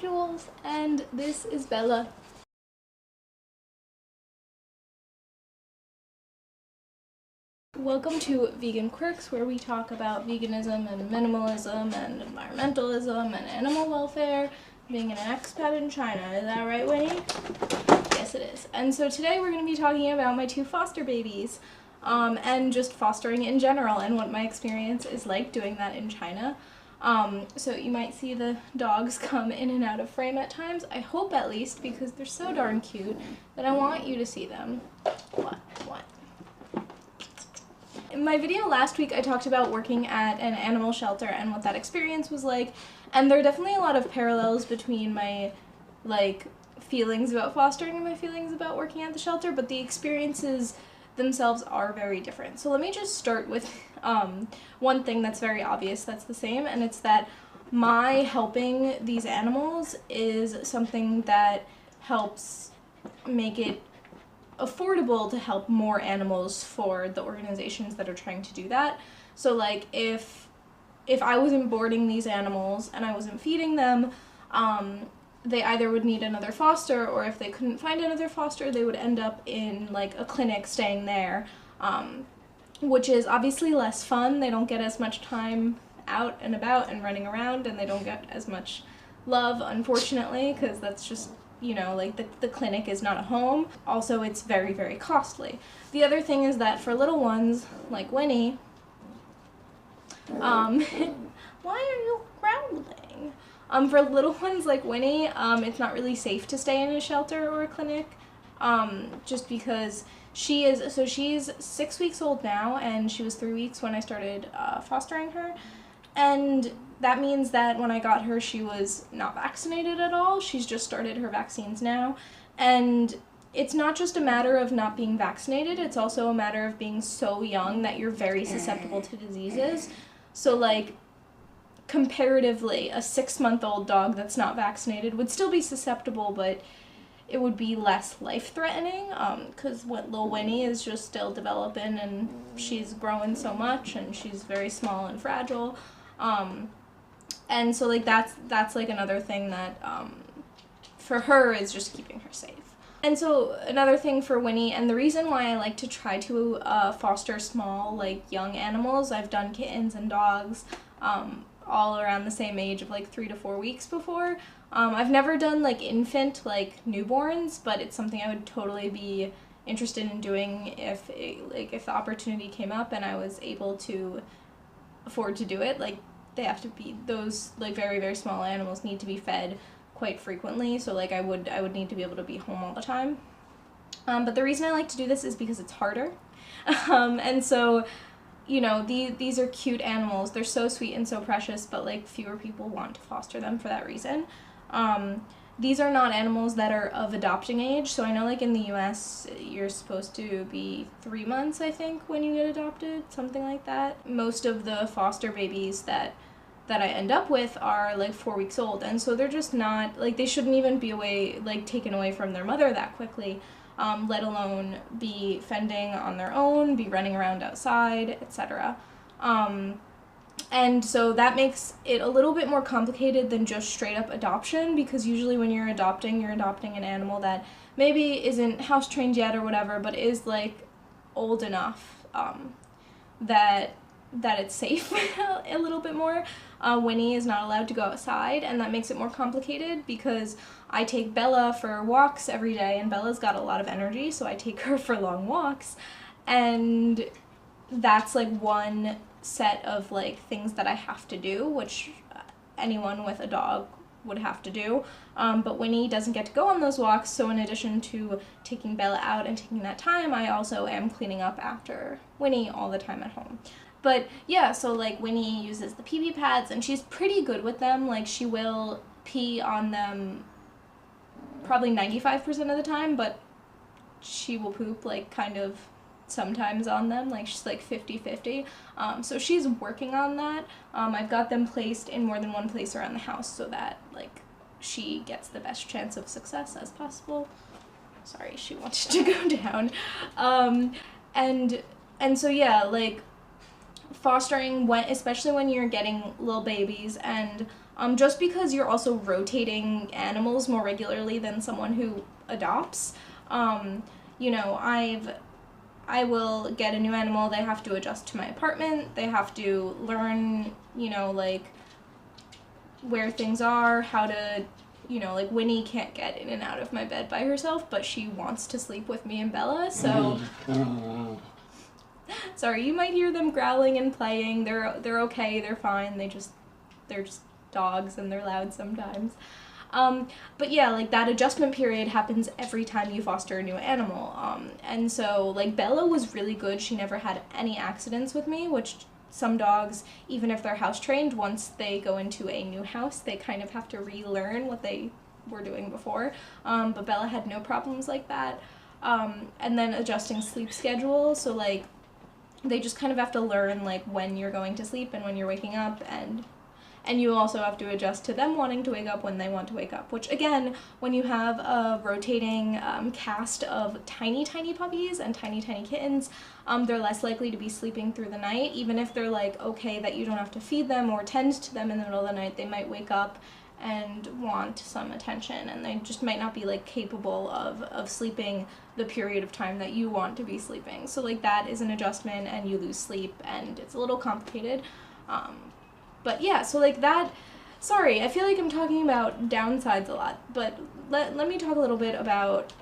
Jules, and this is Bella. Welcome to Vegan Quirks, where we talk about veganism and minimalism and environmentalism and animal welfare, being an expat in China. Is that right, Winnie? Yes, it is. And so today we're going to be talking about my 2 foster babies, and just fostering in general and what my experience is like doing that in China. So you might see the dogs come in and out of frame at times. I hope at least, because they're so darn cute that I want you to see them. What? In my video last week, I talked about working at an animal shelter and what that experience was like, and there are definitely a lot of parallels between my, feelings about fostering and my feelings about working at the shelter, but the experiences themselves are very different. So let me just start with one thing that's very obvious that's the same, and it's that my helping these animals is something that helps make it affordable to help more animals for the organizations that are trying to do that. So like if I wasn't boarding these animals and I wasn't feeding them, they either would need another foster, or if they couldn't find another foster, they would end up in like a clinic staying there, which is obviously less fun. They don't get as much time out and about and running around, and they don't get as much love, unfortunately, because that's just, you know, like the clinic is not a home. Also, it's very, very costly. The other thing is that for little ones like Winnie, why are you growling? For little ones like Winnie, it's not really safe to stay in a shelter or a clinic, just because she's 6 weeks old now, and she was 3 weeks when I started fostering her, and that means that when I got her, she was not vaccinated at all. She's just started her vaccines now, and it's not just a matter of not being vaccinated, it's also a matter of being so young that you're very susceptible to diseases. So like, comparatively, a 6-month-old dog that's not vaccinated would still be susceptible, but it would be less life-threatening, because little Winnie is just still developing, and she's growing so much, and she's very small and fragile, and so like that's like another thing that for her is just keeping her safe. And so another thing for Winnie, and the reason why I like to try to foster small, like, young animals, I've done kittens and dogs, all around the same age of like 3 to 4 weeks before. I've never done like infant, like newborns, but it's something I would totally be interested in doing if the opportunity came up and I was able to afford to do it. Like, they have to be, those like very, very small animals need to be fed quite frequently, so like I would need to be able to be home all the time. But the reason I like to do this is because it's harder. And so, you know, these are cute animals. They're so sweet and so precious, but like fewer people want to foster them for that reason. These are not animals that are of adopting age. So I know like in the US, you're supposed to be 3 months, I think, when you get adopted, something like that. Most of the foster babies that I end up with are like 4 weeks old. And so they're just not, like, they shouldn't even be taken away from their mother that quickly. Let alone be fending on their own, be running around outside, etc. And so that makes it a little bit more complicated than just straight up adoption, because usually when you're adopting an animal that maybe isn't house trained yet or whatever, but is like old enough that it's safe a little bit more. Winnie is not allowed to go outside, and that makes it more complicated because I take Bella for walks every day, and Bella's got a lot of energy, so I take her for long walks, and that's like one set of like things that I have to do, which anyone with a dog would have to do, but Winnie doesn't get to go on those walks, so in addition to taking Bella out and taking that time, I also am cleaning up after Winnie all the time at home. But yeah, so like Winnie uses the pee-pee pads, and she's pretty good with them. Like, she will pee on them probably 95% of the time, but she will poop like kind of sometimes on them. Like, she's like 50-50. So she's working on that. I've got them placed in more than one place around the house so that like she gets the best chance of success as possible. Sorry, she wanted to go down. And so yeah, like, fostering, especially when you're getting little babies, and just because you're also rotating animals more regularly than someone who adopts. You know, I will get a new animal, they have to adjust to my apartment, they have to learn, you know, like, where things are, how to, you know, like, Winnie can't get in and out of my bed by herself, but she wants to sleep with me and Bella, so... Sorry, you might hear them growling and playing, they're okay, they're fine, they're just dogs and they're loud sometimes. But yeah, like, that adjustment period happens every time you foster a new animal. And so, like, Bella was really good. She never had any accidents with me, which some dogs, even if they're house trained, once they go into a new house, they kind of have to relearn what they were doing before. But Bella had no problems like that. And then adjusting sleep schedule. So, like, they just kind of have to learn, like, when you're going to sleep and when you're waking up, and you also have to adjust to them wanting to wake up when they want to wake up, which, again, when you have a rotating cast of tiny, tiny puppies and tiny, tiny kittens, they're less likely to be sleeping through the night. Even if they're, like, okay that you don't have to feed them or tend to them in the middle of the night, they might wake up and want some attention, and they just might not be, like, capable of sleeping the period of time that you want to be sleeping. So, like, that is an adjustment, and you lose sleep, and it's a little complicated. But yeah, so, like, that, sorry, I feel like I'm talking about downsides a lot, but let me talk a little bit about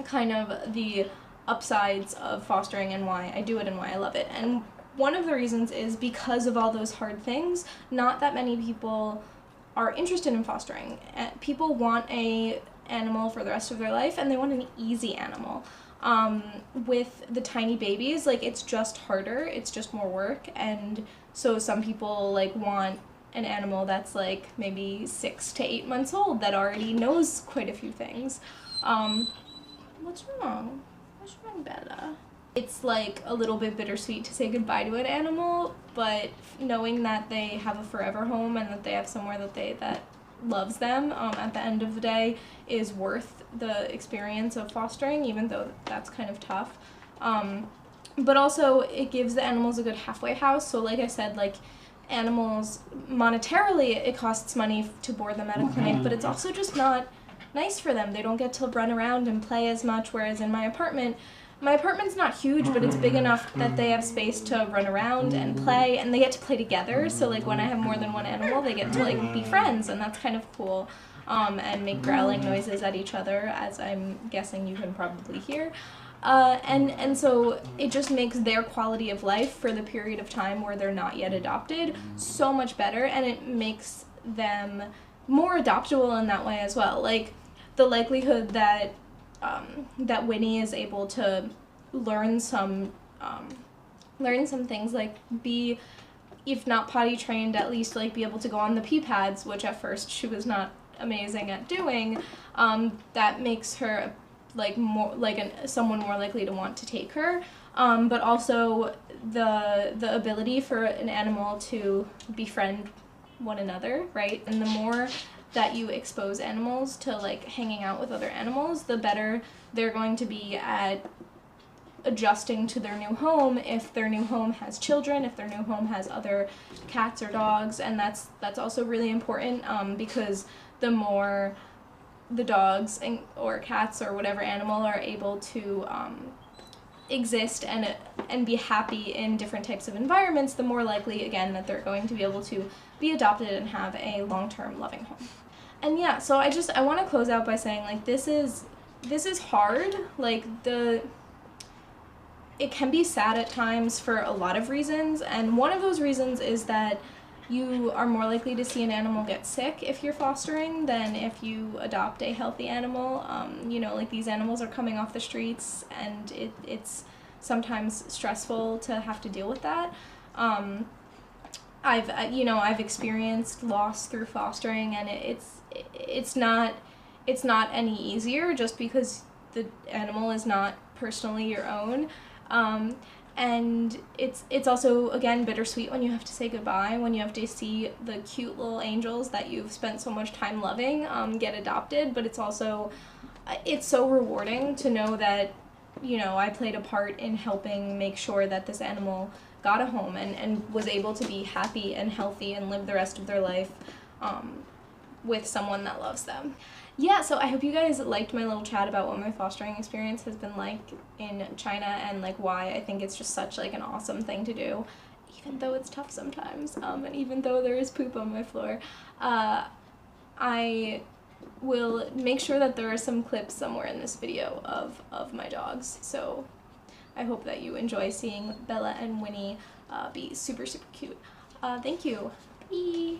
kind of the upsides of fostering and why I do it and why I love it. And one of the reasons is because of all those hard things, not that many people are interested in fostering. People want a animal for the rest of their life, and they want an easy animal. With the tiny babies, like, it's just harder, it's just more work, and so some people, like, want an animal that's, like, maybe 6 to 8 months old that already knows quite a few things. What's wrong? What's wrong, Bella? It's, like, a little bit bittersweet to say goodbye to an animal, but knowing that they have a forever home and that they have somewhere that loves them at the end of the day is worth the experience of fostering, even though that's kind of tough. But also, it gives the animals a good halfway house. So, like I said, like, animals, monetarily, it costs money to board them at a clinic, but it's also just not nice for them. They don't get to run around and play as much, whereas in my apartment's not huge, but it's big enough that they have space to run around and play, and they get to play together. So, like, when I have more than one animal, they get to, like, be friends, and that's kind of cool, and make growling noises at each other, as I'm guessing you can probably hear. And so it just makes their quality of life for the period of time where they're not yet adopted so much better, and it makes them more adoptable in that way as well. Like, the likelihood that Winnie is able to learn some things, like, be, if not potty trained, at least, like, be able to go on the pee pads, which at first she was not amazing at doing, that makes her, like, more, like, someone more likely to want to take her, but also the ability for an animal to befriend one another, right? And the more that you expose animals to, like, hanging out with other animals, the better they're going to be at adjusting to their new home, if their new home has children, if their new home has other cats or dogs, and that's also really important, because the more the dogs or cats or whatever animal are able to exist and be happy in different types of environments, the more likely, again, that they're going to be able to be adopted and have a long-term loving home. And yeah, so I want to close out by saying, like, this is hard. Like, it can be sad at times for a lot of reasons, and one of those reasons is that you are more likely to see an animal get sick if you're fostering than if you adopt a healthy animal. You know, like, these animals are coming off the streets, and it's sometimes stressful to have to deal with that. I've experienced loss through fostering, and it's not any easier just because the animal is not personally your own. And it's also, again, bittersweet when you have to say goodbye, when you have to see the cute little angels that you've spent so much time loving get adopted, but it's also, it's so rewarding to know that, you know, I played a part in helping make sure that this animal got a home and was able to be happy and healthy and live the rest of their life with someone that loves them. Yeah, so I hope you guys liked my little chat about what my fostering experience has been like in China, and like why I think it's just such like an awesome thing to do, even though it's tough sometimes, and even though there is poop on my floor. I will make sure that there are some clips somewhere in this video of my dogs, so I hope that you enjoy seeing Bella and Winnie be super, super cute. Thank you. Bye!